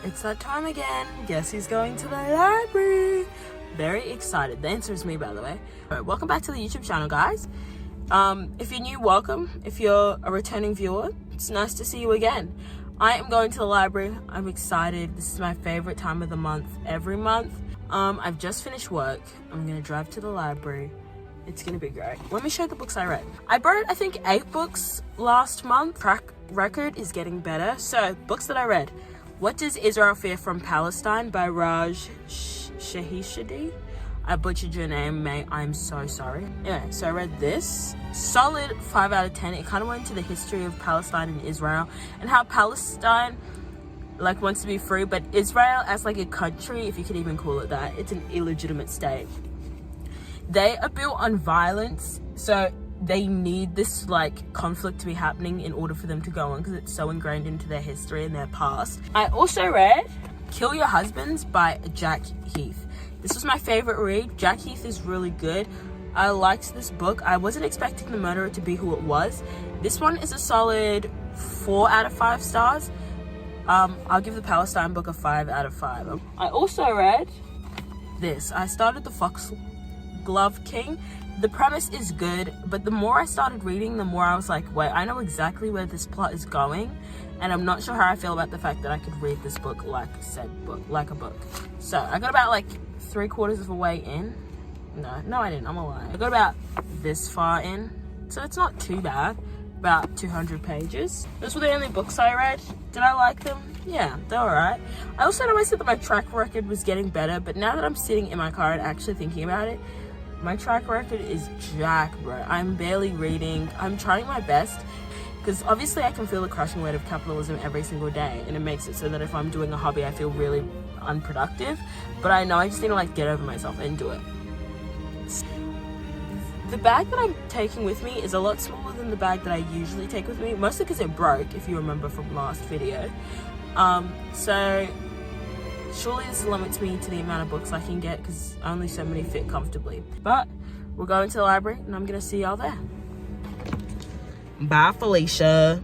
It's that time again. Guess who's going to the library? Very excited. The answer is me, by the way. Alright, welcome back to the YouTube channel, guys. If you're new, welcome. If you're a returning viewer, it's nice to see you again. I am going to the library. I'm excited. This is my favorite time of the month, every month. I've just finished work. I'm gonna drive to the library. It's gonna be great. Let me show you the books I read. I borrowed, I think, 8 books last month. Track record is getting better. So, books that I read. What Does Israel Fear from Palestine by Raj Shahishadi. I butchered your name, mate. I'm so sorry. Anyway, so I read this. Solid 5 out of 10. It kind of went into the history of Palestine and Israel and how Palestine wants to be free, but Israel as a country, if you could even call it that, it's an illegitimate state. They are built on violence, so they need this conflict to be happening in order for them to go on, because it's so ingrained into their history and their past. I also read Kill Your Husbands by Jack Heath. This was my favorite read. Jack Heath is really good. I liked this book. I wasn't expecting the murderer to be who it was. This one is a solid 4 out of 5 stars. I'll give the Palestine book a 5 out of 5. I also read this. I started The Foxglove King. The premise is good, but the more I started reading, the more I was like, wait, I know exactly where this plot is going, and I'm not sure how I feel about the fact that I could read this book like a book. So I got about 3/4 of the way in. No, I didn't. I'm a liar. I got about this far in, so it's not too bad. About 200 pages. Those were the only books I read. Did I like them? Yeah, they're alright. I also know I said that my track record was getting better, but now that I'm sitting in my car and actually thinking about it, my track record is jack, bro. I'm barely reading. I'm trying my best, because obviously I can feel the crushing weight of capitalism every single day, and it makes it so that if I'm doing a hobby, I feel really unproductive. But I know I just need to get over myself and do it. The bag that I'm taking with me is a lot smaller than the bag that I usually take with me, mostly because it broke, if you remember from last video. So surely this limits me to the amount of books I can get, because only so many fit comfortably. But we're going to the library, and I'm gonna see y'all there. Bye, Felicia.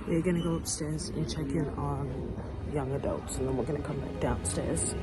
We're gonna go upstairs and check in on young adults, and then we're gonna come back downstairs.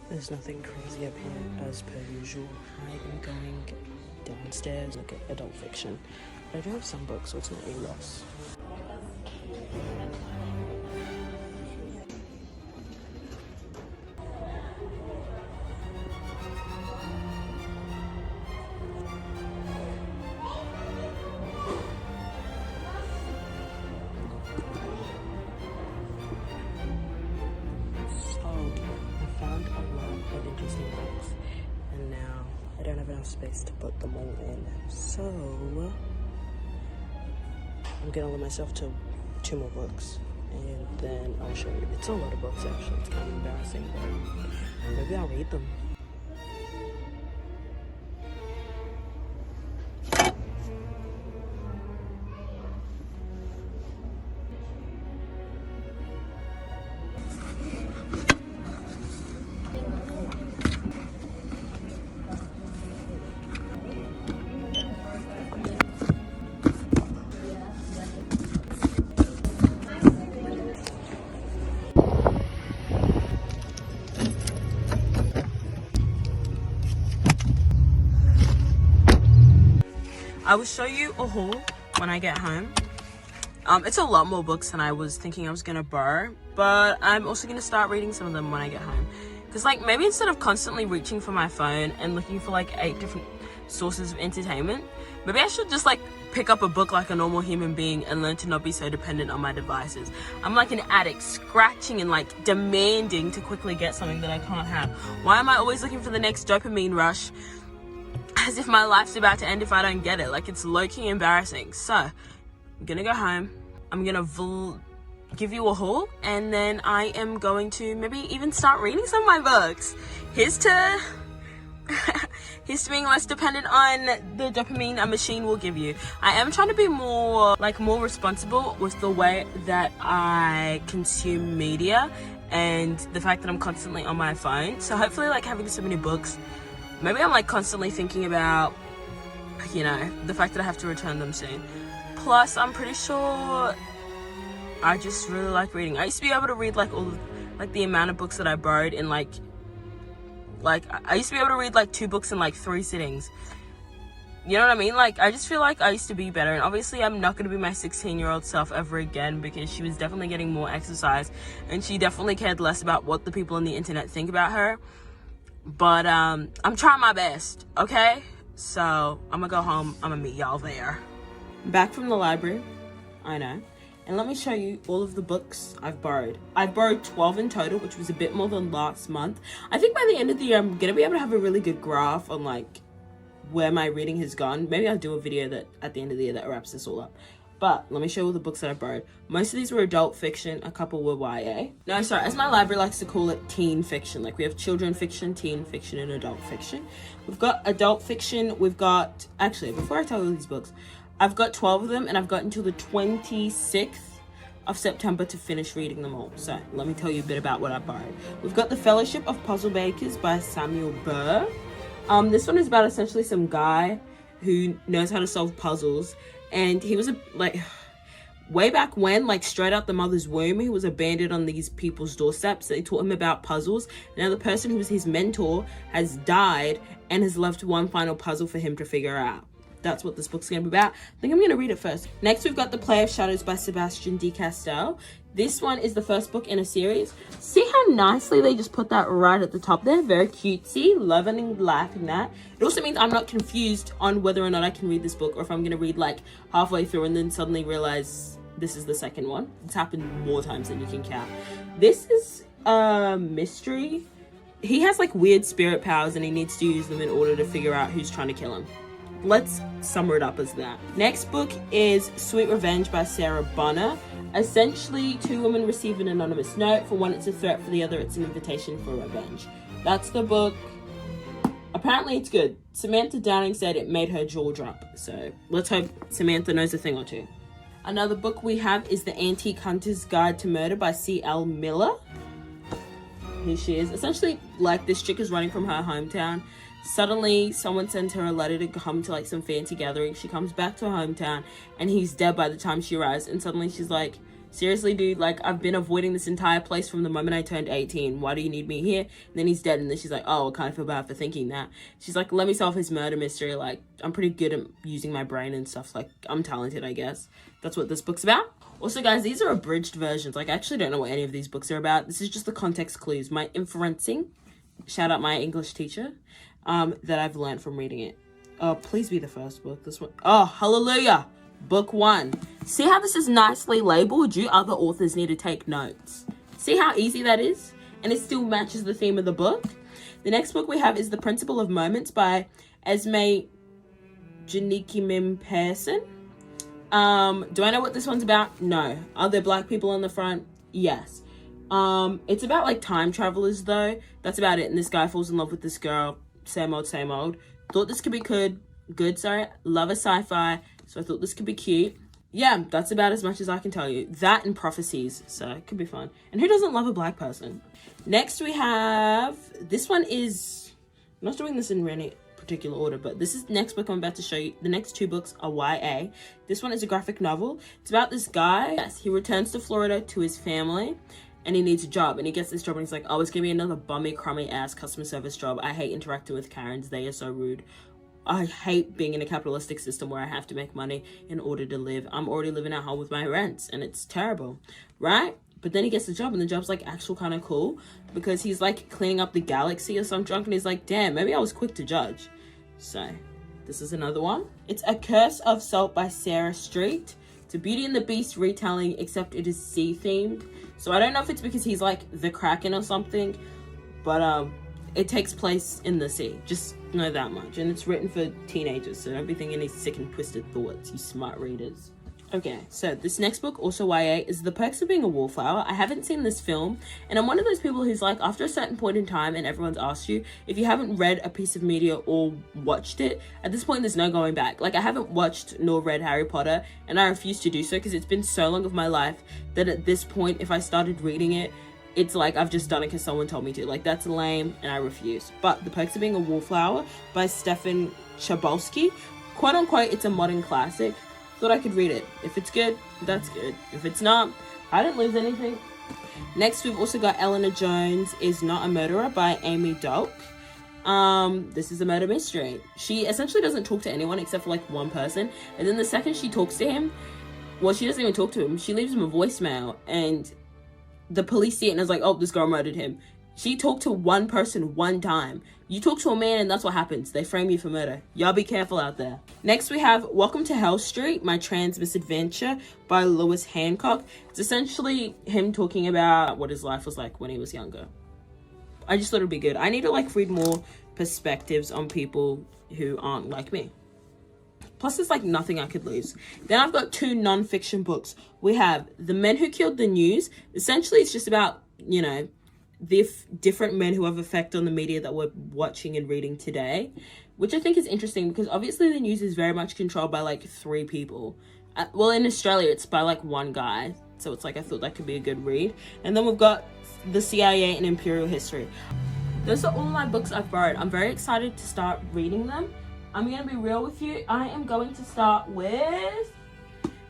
There's nothing crazy up here as per usual. I am going downstairs to look at adult fiction. But I do have some books, so it's not a loss. Space to put them all in, so I'm gonna limit myself to 2 more books, and then I'll show you. It's a lot of books, actually. It's kind of embarrassing, but maybe I'll read them. I will show you a haul when I get home. It's a lot more books than I was thinking I was gonna borrow, but I'm also gonna start reading some of them when I get home. Because like maybe instead of constantly reaching for my phone and looking for like 8 different sources of entertainment, maybe I should just like pick up a book like a normal human being and learn to not be so dependent on my devices. I'm like an addict, scratching and like demanding to quickly get something that I can't have. Why am I always looking for the next dopamine rush, as if my life's about to end if I don't get it? Like, it's low-key embarrassing. So I'm gonna go home, I'm gonna give you a haul, and then I am going to maybe even start reading some of my books. Here's to being less dependent on the dopamine a machine will give you. I am trying to be more responsible with the way that I consume media and the fact that I'm constantly on my phone. So hopefully, like, having so many books, maybe I'm like constantly thinking about, you know, the fact that I have to return them soon. Plus, I'm pretty sure I just really like reading. I used to be able to read like the amount of books that I borrowed in like I used to be able to read like 2 books in like 3 sittings. You know what I mean? Like, I just feel like I used to be better, and obviously I'm not going to be my 16-year-old self ever again, because she was definitely getting more exercise and she definitely cared less about what the people on the internet think about her. But I'm trying my best, okay? So I'm gonna go home, I'm gonna meet y'all there. Back from the library, I know. And let me show you all of the books I've borrowed. I've borrowed 12 in total, which was a bit more than last month. I think by the end of the year, I'm gonna be able to have a really good graph on like where my reading has gone. Maybe I'll do a video that at the end of the year that wraps this all up. But let me show you all the books that I borrowed. Most of these were adult fiction, a couple were YA. No, sorry, as my library likes to call it, teen fiction. Like, we have children fiction, teen fiction, and adult fiction. We've got adult fiction, we've got, actually, before I tell you all these books, I've got 12 of them, and I've got until the 26th of September to finish reading them all. So let me tell you a bit about what I borrowed. We've got The Fellowship of Puzzle Bakers by Samuel Burr. This one is about essentially some guy who knows how to solve puzzles, and he was way back when, like straight out the mother's womb, he was abandoned on these people's doorsteps. They taught him about puzzles. Now the person who was his mentor has died and has left one final puzzle for him to figure out. That's what this book's going to be about. I think I'm going to read it first. Next, we've got The Play of Shadows by Sebastian de Castell. This one is the first book in a series. See how nicely they just put that right at the top there? Very cutesy. Loving and liking that. It also means I'm not confused on whether or not I can read this book, or if I'm going to read like halfway through and then suddenly realize this is the second one. It's happened more times than you can count. This is a mystery. He has like weird spirit powers and he needs to use them in order to figure out who's trying to kill him. Let's sum it up as that. Next book is Sweet Revenge by Sarah Bonner. Essentially, 2 women receive an anonymous note. For one, it's a threat. For the other, it's an invitation for revenge. That's the book. Apparently, it's good. Samantha Downing said it made her jaw drop. So let's hope Samantha knows a thing or two. Another book we have is The Antique Hunter's Guide to Murder by C.L. Miller. Here she is. Essentially, like, this chick is running from her hometown. Suddenly, someone sends her a letter to come to like some fancy gathering. She comes back to her hometown and he's dead by the time she arrives. And suddenly she's like, seriously, dude, like, I've been avoiding this entire place from the moment I turned 18. Why do you need me here? And then he's dead. And then she's like, oh, I kind of feel bad for thinking that. She's like, let me solve his murder mystery. Like, I'm pretty good at using my brain and stuff. Like, I'm talented, I guess. That's what this book's about. Also, guys, these are abridged versions. Like, I actually don't know what any of these books are about. This is just the context clues. My inferencing, shout out my English teacher, that I've learned from reading it. Oh, please be the first book. This one. Oh, hallelujah. Book 1. See how this is nicely labeled? You other authors need to take notes. See how easy that is? And it still matches the theme of the book. The next book we have is The Principle of Moments by Esme Janikimim Pearson. Do I know what this one's about? No. Are there black people on the front? Yes. It's about like time travelers though. That's about it. And this guy falls in love with this girl. Same old, same old. Thought this could be good. Love a sci-fi. So I thought this could be cute. Yeah, that's about as much as I can tell you. That and prophecies. So it could be fun. And who doesn't love a black person? Next we have, this one is, I'm not doing this in any particular order, but this is the next book I'm about to show you. The next 2 books are YA. This one is a graphic novel. It's about this guy. Yes, he returns to Florida to his family and he needs a job, and he gets this job and he's like, oh, it's gonna be another bummy, crummy ass customer service job. I hate interacting with Karens. They are so rude. I hate being in a capitalistic system where I have to make money in order to live. I'm already living at home with my rents and it's terrible, right? But then he gets the job, and the job's like actual kind of cool because he's like cleaning up the galaxy or some junk, and he's like, damn, maybe I was quick to judge. So this is another one. It's A Curse of Salt by Sarah Street. It's a Beauty and the Beast retelling, except it is sea themed. So I don't know if it's because he's like the Kraken or something, but it takes place in the sea. Just know that much. And it's written for teenagers, so don't be thinking any sick and twisted thoughts, you smart readers. Okay, so this next book, also YA, is The Perks of Being a Wallflower. I haven't seen this film, and I'm one of those people who's like, after a certain point in time and everyone's asked you, if you haven't read a piece of media or watched it, at this point there's no going back. Like, I haven't watched nor read Harry Potter, and I refuse to do so because it's been so long of my life that at this point, if I started reading it, it's like I've just done it because someone told me to. Like, that's lame, and I refuse. But The Perks of Being a Wallflower by Stefan Chabolsky, quote unquote, it's a modern classic. Thought I could read it. If it's good, that's good. If it's not, I didn't lose anything. Next, we've also got Eleanor Jones Is Not a Murderer by Amy Dolk. This is a murder mystery. She essentially doesn't talk to anyone except for like one person, and then the second she talks to him, well, she doesn't even talk to him. She leaves him a voicemail, and the police see it and is like, oh, this girl murdered him. She talked to one person one time. You talk to a man and that's what happens. They frame you for murder. Y'all be careful out there. Next we have Welcome to Hell Street, My Trans Misadventure by Lewis Hancock. It's essentially him talking about what his life was like when he was younger. I just thought it'd be good. I need to like read more perspectives on people who aren't like me. Plus there's like nothing I could lose. Then I've got 2 non-fiction books. We have The Men Who Killed the News. Essentially it's just about, you know, the different men who have effect on the media that we're watching and reading today, which I think is interesting because obviously the news is very much controlled by like 3 people. Well, in Australia it's by like 1 guy, so it's like I thought that could be a good read. And then we've got The CIA and Imperial History. Those are all my books I've borrowed. I'm very excited to start reading them. I'm gonna be real with you. I am going to start with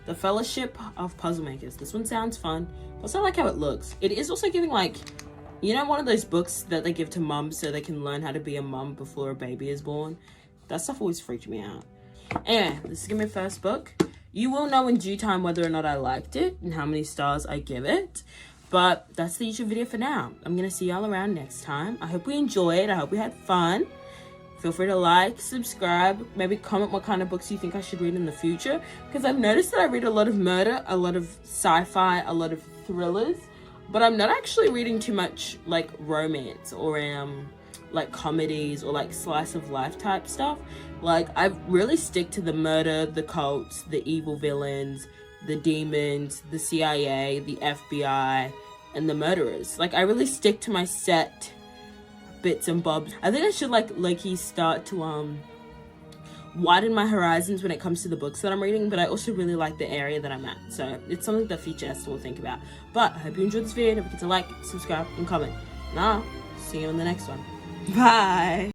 The Fellowship of Puzzle Makers. This one sounds fun. Also, I like how it looks. It is also giving like, you know, one of those books that they give to mums so they can learn how to be a mum before a baby is born? That stuff always freaked me out. Anyway, this is gonna be my first book. You will know in due time whether or not I liked it and how many stars I give it. But that's the YouTube video for now. I'm gonna see y'all around next time. I hope we enjoyed. I hope we had fun. Feel free to like, subscribe, maybe comment what kind of books you think I should read in the future. Because I've noticed that I read a lot of murder, a lot of sci-fi, a lot of thrillers. But I'm not actually reading too much like romance or like comedies or like slice of life type stuff. Like I really stick to the murder, the cults, the evil villains, the demons, the CIA, the FBI, and the murderers. Like I really stick to my set bits and bobs. I think I should like low-key start to widen my horizons when it comes to the books that I'm reading, but I also really like the area that I'm at, so it's something that future Esther will think about. But I hope you enjoyed this video. Don't forget to like, subscribe, and comment. And I'll see you in the next one. Bye.